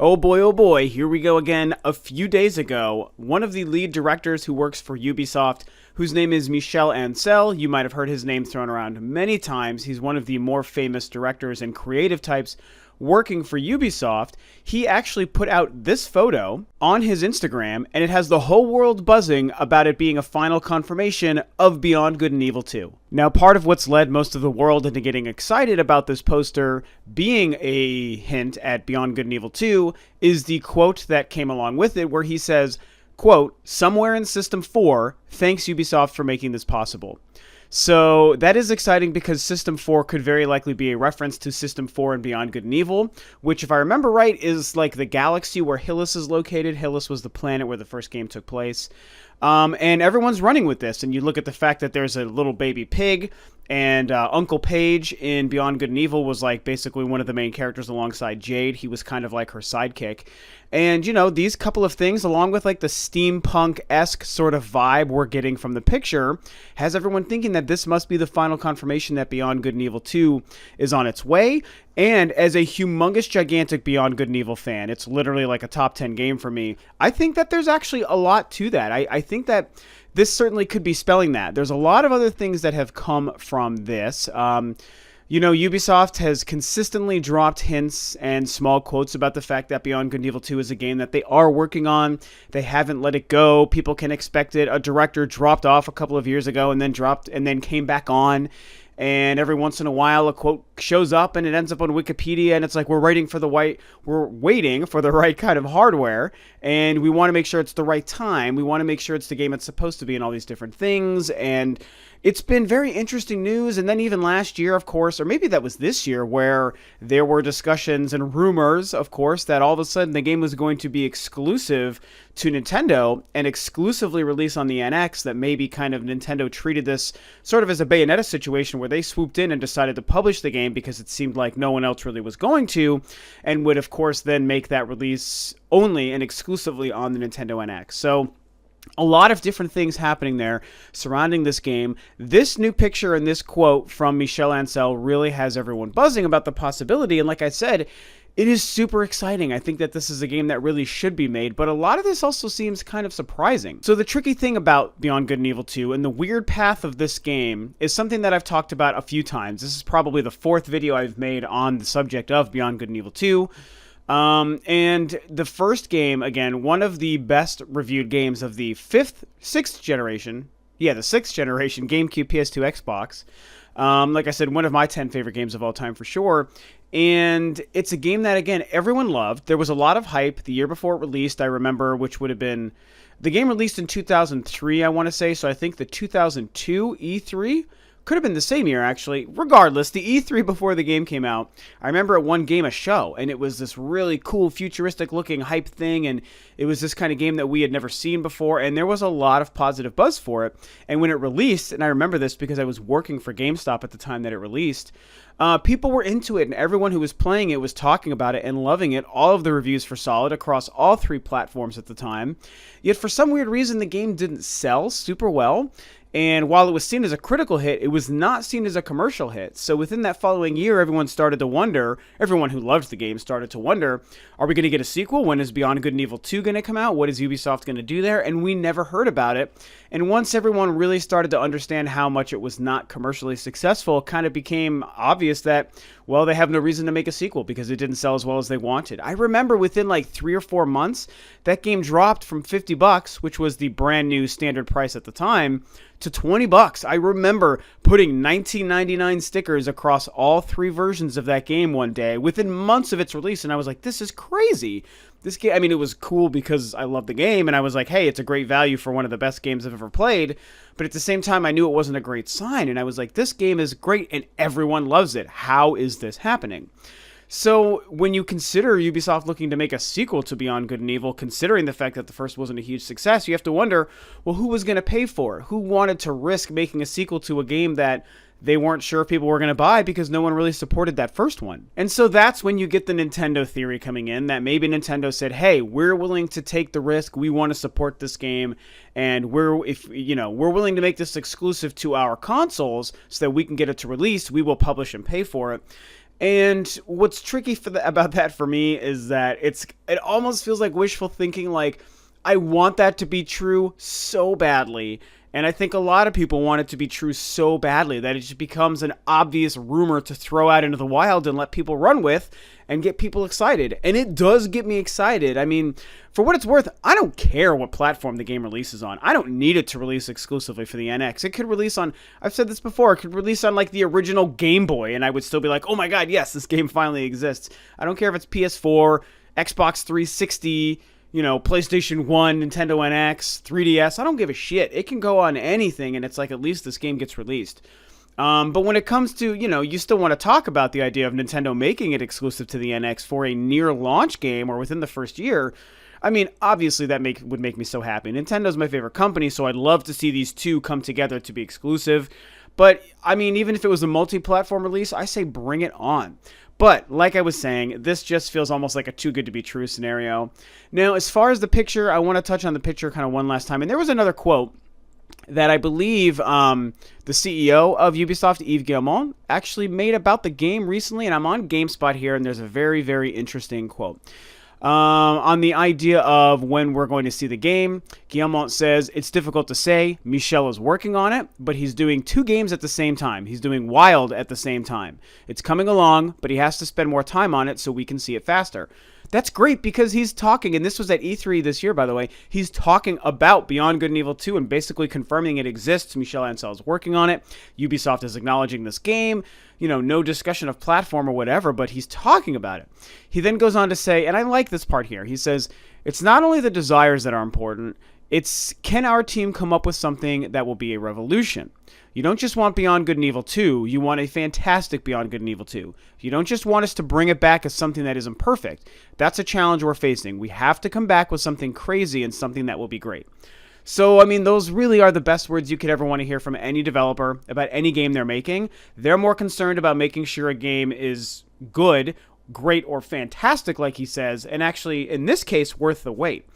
Oh boy, here we go again. A few days ago, one of the lead directors who works for Ubisoft, whose name is Michel Ancel, you might have heard his name thrown around many times. He's one of the more famous directors and creative types working for Ubisoft. He actually put out this photo on his Instagram, and it has the whole world buzzing about it being a final confirmation of Beyond Good and Evil 2. Now, part of what's led most of the world into getting excited about this poster being a hint at Beyond Good and Evil 2 is the quote that came along with it, where he says, quote, "Somewhere in System 4, thanks Ubisoft for making this possible." So that is exciting because System 4 could very likely be a reference to System 4 and Beyond Good and Evil, which, if I remember right, is like the galaxy where Hylis is located. Hylis was the planet where the first game took place. And everyone's running with this. And you look at the fact that there's a little baby pig, and Uncle Pey'j in Beyond Good and Evil was like basically one of the main characters alongside Jade. He was kind of like her sidekick. And, you know, these couple of things, along with like the steampunk-esque sort of vibe we're getting from the picture, has everyone thinking that this must be the final confirmation that Beyond Good and Evil 2 is on its way. And as a humongous, gigantic Beyond Good and Evil fan, it's literally like a top 10 game for me. I think that there's actually a lot to that. I think that this certainly could be spelling that. There's a lot of other things that have come from this. You know, Ubisoft has consistently dropped hints and small quotes about the fact that Beyond Good and Evil 2 is a game that they are working on. They haven't let it go. People can expect it. A director dropped off a couple of years ago and then came back on. And every once in a while, a quote shows up and it ends up on Wikipedia, and it's like we're waiting for the right kind of hardware, and we want to make sure it's the right time. We want to make sure it's the game it's supposed to be, and all these different things. And it's been very interesting news. And then even last year, of course, or maybe that was this year, where there were discussions and rumors, of course, that all of a sudden the game was going to be exclusive to Nintendo and exclusively released on the NX, that maybe kind of Nintendo treated this sort of as a Bayonetta situation where they swooped in and decided to publish the game because it seemed like no one else really was going to, and would, of course, then make that release only and exclusively on the Nintendo NX. So a lot of different things happening there surrounding this game. This new picture and this quote from Michel Ancel really has everyone buzzing about the possibility, and like I said, it is super exciting. I think that this is a game that really should be made, but a lot of this also seems kind of surprising. So the tricky thing about Beyond Good and Evil 2 and the weird path of this game is something that I've talked about a few times. This is probably the fourth video I've made on the subject of Beyond Good and Evil 2. And the first game, again, one of the best reviewed games of the sixth generation GameCube, PS2, Xbox. Like I said, one of my 10 favorite games of all time for sure. And it's a game that, again, everyone loved. There was a lot of hype the year before it released, I remember, which would have been... The game released in 2003, I want to say, so I think the 2002 E3 could have been the same year, actually. Regardless, the E3 before the game came out, I remember it won Game of Show, and it was this really cool, futuristic-looking hype thing, and it was this kind of game that we had never seen before, and there was a lot of positive buzz for it. And when it released, and I remember this because I was working for GameStop at the time that it released, people were into it, and everyone who was playing it was talking about it and loving it. All of the reviews were solid across all three platforms at the time. Yet for some weird reason, the game didn't sell super well. And while it was seen as a critical hit, it was not seen as a commercial hit. So within that following year, everyone who loved the game started to wonder, are we going to get a sequel? When is Beyond Good and Evil 2 going to come out? What is Ubisoft going to do there? And we never heard about it. And once everyone really started to understand how much it was not commercially successful, it kind of became obvious that, well, they have no reason to make a sequel because it didn't sell as well as they wanted. I remember within like 3 or 4 months, that game dropped from $50, which was the brand new standard price at the time, to $20. I remember putting $19.99 stickers across all three versions of that game one day within months of its release, and I was like, this is crazy. This game, I mean, it was cool because I loved the game, and I was like, hey, it's a great value for one of the best games I've ever played, but at the same time, I knew it wasn't a great sign, and I was like, this game is great, and everyone loves it. How is this happening? So when you consider Ubisoft looking to make a sequel to Beyond Good and Evil, considering the fact that the first wasn't a huge success, you have to wonder, well, who was going to pay for it? Who wanted to risk making a sequel to a game that they weren't sure if people were going to buy because no one really supported that first one? And so that's when you get the Nintendo theory coming in, that maybe Nintendo said, hey, we're willing to take the risk. We want to support this game, and we're willing to make this exclusive to our consoles so that we can get it to release. We will publish and pay for it. And what's tricky about that for me is that it almost feels like wishful thinking. Like, I want that to be true so badly. And I think a lot of people want it to be true so badly that it just becomes an obvious rumor to throw out into the wild and let people run with and get people excited. And it does get me excited. I mean, for what it's worth, I don't care what platform the game releases on. I don't need it to release exclusively for the NX. It could release on, I've said this before, it could release on like the original Game Boy, and I would still be like, oh my god, yes, this game finally exists. I don't care if it's PS4, Xbox 360, PlayStation 1, Nintendo NX, 3DS. I don't give a shit. It can go on anything, and it's like, at least this game gets released. But when it comes to, you still want to talk about the idea of Nintendo making it exclusive to the NX for a near launch game or within the first year, I mean, obviously that would make me so happy. Nintendo's my favorite company, so I'd love to see these two come together to be exclusive. But, I mean, even if it was a multi-platform release, I say bring it on. But, like I was saying, this just feels almost like a too good to be true scenario. Now, as far as the picture, I want to touch on the picture kind of one last time. And there was another quote that I believe the CEO of Ubisoft, Yves Guillemot, actually made about the game recently. And I'm on GameSpot here, and there's a very, very interesting quote. On the idea of when we're going to see the game, Guillemot says, it's difficult to say. Michel is working on it, but he's doing two games at the same time. He's doing Wild at the same time. It's coming along, but he has to spend more time on it so we can see it faster. That's great because he's talking, and this was at E3 this year, by the way, he's talking about Beyond Good and Evil 2 and basically confirming it exists. Michel Ancel is working on it. Ubisoft is acknowledging this game. No discussion of platform or whatever, but he's talking about it. He then goes on to say, and I like this part here, he says, it's not only the desires that are important, it's can our team come up with something that will be a revolution? You don't just want Beyond Good and Evil 2, you want a fantastic Beyond Good and Evil 2. You don't just want us to bring it back as something that isn't perfect. That's a challenge we're facing. We have to come back with something crazy and something that will be great. So, I mean, those really are the best words you could ever want to hear from any developer about any game they're making. They're more concerned about making sure a game is good, great, or fantastic, like he says, and actually, in this case, worth the wait.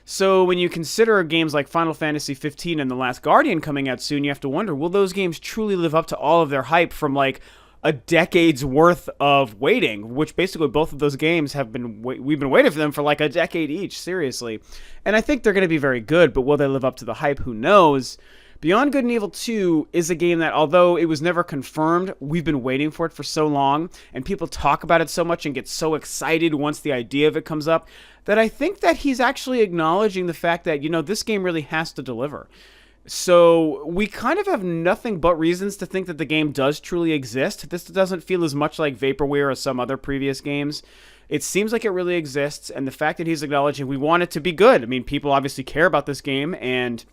So when you consider games like Final Fantasy 15 and The Last Guardian coming out soon, you have to wonder, will those games truly live up to all of their hype from like a decade's worth of waiting, which basically both of those games we've been waiting for them for like a decade each, seriously. And I think they're going to be very good, but will they live up to the hype? Who knows? Beyond Good and Evil 2 is a game that, although it was never confirmed, we've been waiting for it for so long, and people talk about it so much and get so excited once the idea of it comes up, that I think that he's actually acknowledging the fact that, this game really has to deliver. So we kind of have nothing but reasons to think that the game does truly exist. This doesn't feel as much like Vaporware or some other previous games. It seems like it really exists, and the fact that he's acknowledging we want it to be good. I mean, people obviously care about this game, and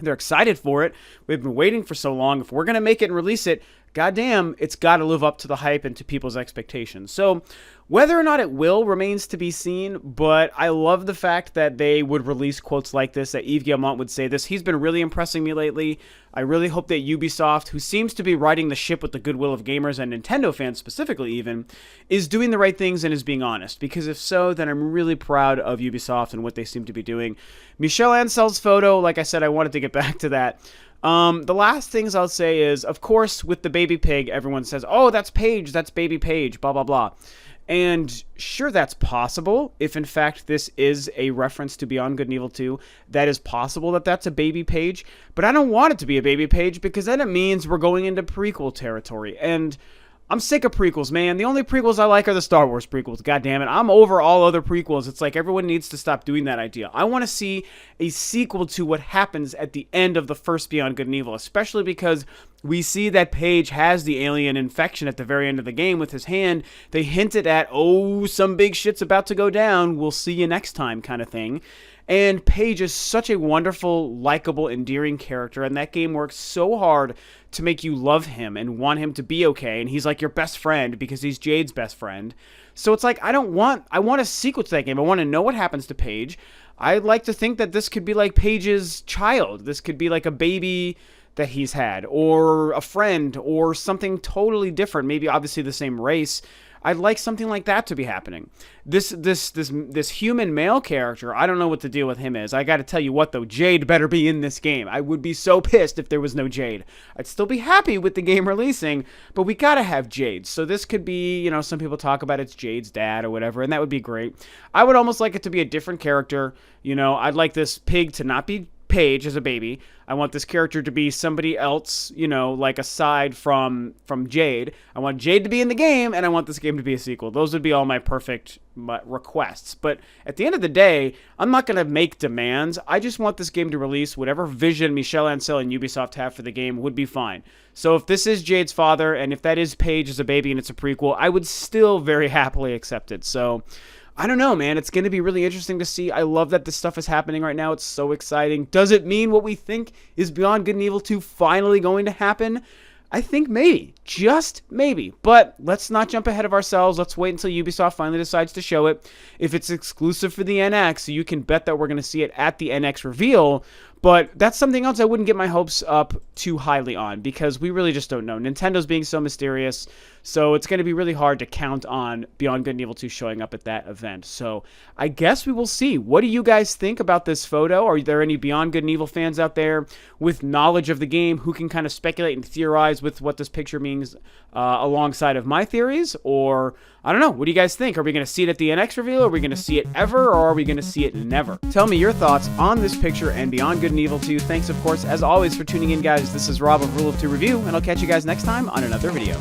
they're excited for it. We've been waiting for so long. If we're going to make it and release it, goddamn, it's got to live up to the hype and to people's expectations. So whether or not it will remains to be seen, but I love the fact that they would release quotes like this, that Yves Guillemot would say this. He's been really impressing me lately. I really hope that Ubisoft, who seems to be riding the ship with the goodwill of gamers and Nintendo fans specifically even, is doing the right things and is being honest. Because if so, then I'm really proud of Ubisoft and what they seem to be doing. Michel Ancel's photo, like I said, I wanted to get back to that. The last things I'll say is, of course, with the baby pig, everyone says, oh, that's Pey'j, that's baby Pey'j, blah, blah, blah. And sure, that's possible. If in fact this is a reference to Beyond Good and Evil 2, that is possible that that's a baby Pey'j. But I don't want it to be a baby Pey'j because then it means we're going into prequel territory. And I'm sick of prequels, man. The only prequels I like are the Star Wars prequels. God damn it. I'm over all other prequels. It's like everyone needs to stop doing that idea. I want to see a sequel to what happens at the end of the first Beyond Good and Evil, especially because we see that Pey'j has the alien infection at the very end of the game with his hand. They hinted at, oh, some big shit's about to go down. We'll see you next time kind of thing. And Pey'j is such a wonderful, likable, endearing character, and that game works so hard to make you love him and want him to be okay, and he's like your best friend because he's Jade's best friend. So it's like, I want a sequel to that game. I want to know what happens to Pey'j. I'd like to think that this could be like Pey'j's child. This could be like a baby that he's had, or a friend, or something totally different, maybe obviously the same race. I'd like something like that to be happening. This human male character, I don't know what the deal with him is. I got to tell you what though, Jade better be in this game. I would be so pissed if there was no Jade. I'd still be happy with the game releasing, but we got to have Jade. So this could be, you know, some people talk about it's Jade's dad or whatever, and that would be great. I would almost like it to be a different character. You know, I'd like this pig to not be Pey'j as a baby. I want this character to be somebody else, you know, like aside from Jade. I want Jade to be in the game, and I want this game to be a sequel. Those would be all my perfect requests. But at the end of the day, I'm not going to make demands. I just want this game to release. Whatever vision Michel Ancel and Ubisoft have for the game would be fine. So if this is Jade's father, and if that is Pey'j as a baby and it's a prequel, I would still very happily accept it. So I don't know, man. It's going to be really interesting to see. I love that this stuff is happening right now. It's so exciting. Does it mean what we think is Beyond Good and Evil 2 finally going to happen? I think maybe. Just maybe. But let's not jump ahead of ourselves. Let's wait until Ubisoft finally decides to show it. If it's exclusive for the NX, you can bet that we're going to see it at the NX reveal. But that's something else I wouldn't get my hopes up too highly on, because we really just don't know. Nintendo's being so mysterious, so it's going to be really hard to count on Beyond Good and Evil 2 showing up at that event. So I guess we will see. What do you guys think about this photo? Are there any Beyond Good and Evil fans out there with knowledge of the game who can kind of speculate and theorize with what this picture means alongside of my theories? Or, I don't know, what do you guys think? Are we going to see it at the NX reveal? Are we going to see it ever? Or are we going to see it never? Tell me your thoughts on this picture and Beyond Good and Evil 2. Thanks, of course, as always, for tuning in, guys. This is Rob of Rule of Two Review, and I'll catch you guys next time on another video.